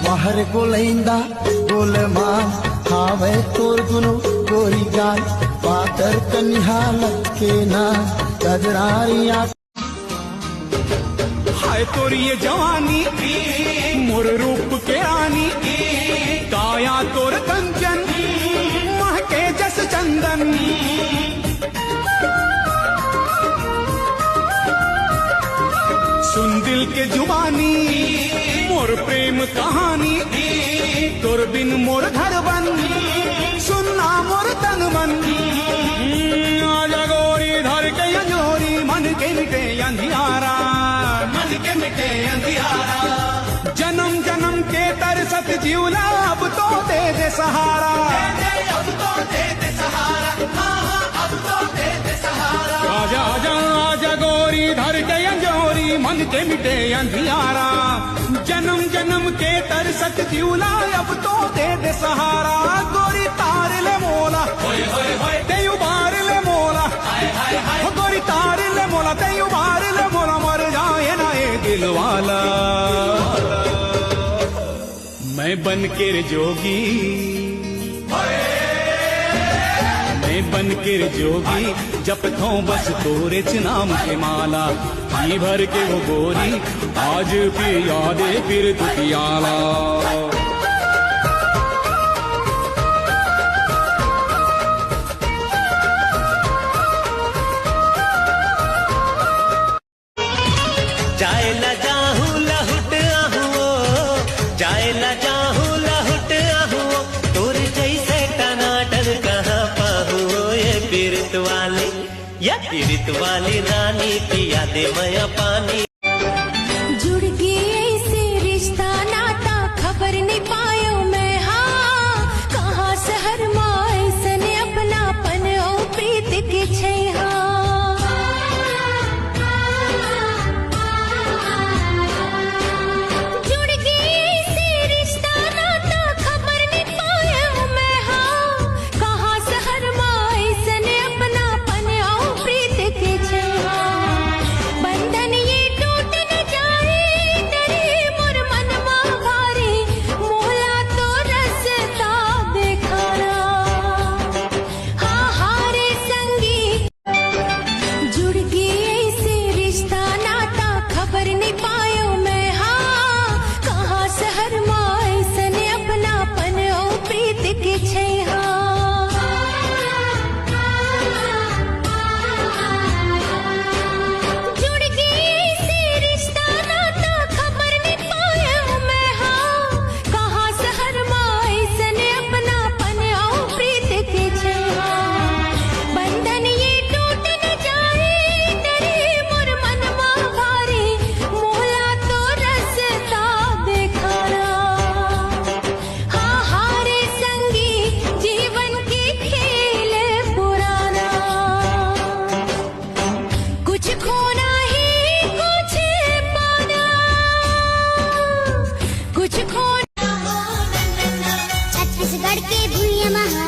बाहर गोलैंदा गोलमान हावे तोर दुनो गोरी गाल पातर कन्हा लटके ना गजरारिया हाय तोरी ये जवानी मोर रूप के रानी काया तोर कंचन महके जस चंदन सुन दिल के जुबानी मोर प्रेम कहानी तोर बिन मोर घर बन सुनना मोर तन मन आजा गोरी धर के अंजोरी मन के मिटे अंधियारा मन के मिटे अंधियारा जन्म जन्म के तरसत जीवला अब तो दे दे सहारा अब तो दे दे सहारा अब तो दे दे सहारा आजा आजा आजा गोरी धर के अंजोरी मन के मिटे अंधियारा जन्म जन्म के तरसत जीवला अब तो दे दे सहारा गोरी तार ले मोला ते उबार ले मोला गोरी तार ले मोला ते उबार ले मोला मर जाए ना ये दिल वाला मैं बन के जोगी मैं बन के जोगी जपथों बस तोरे नाम के माला जी भर के वो गोरी आज भी यादे फिर दुखियाला जाए न जाहू लहुट आहुओ जाए न जाहू लहुट आहुओ तोर जैसे टनाटन कहाँ पाहुओ ये पीड़ित वाली रानी पिया दे मया पानी जुड़ गए ऐसे रिश्ता नाता खबर नहीं पायो मैं हाँ कहाँ शहर माए सने अपनापन ओ प्रीत के छै छत्तीसगढ़ के भूया महा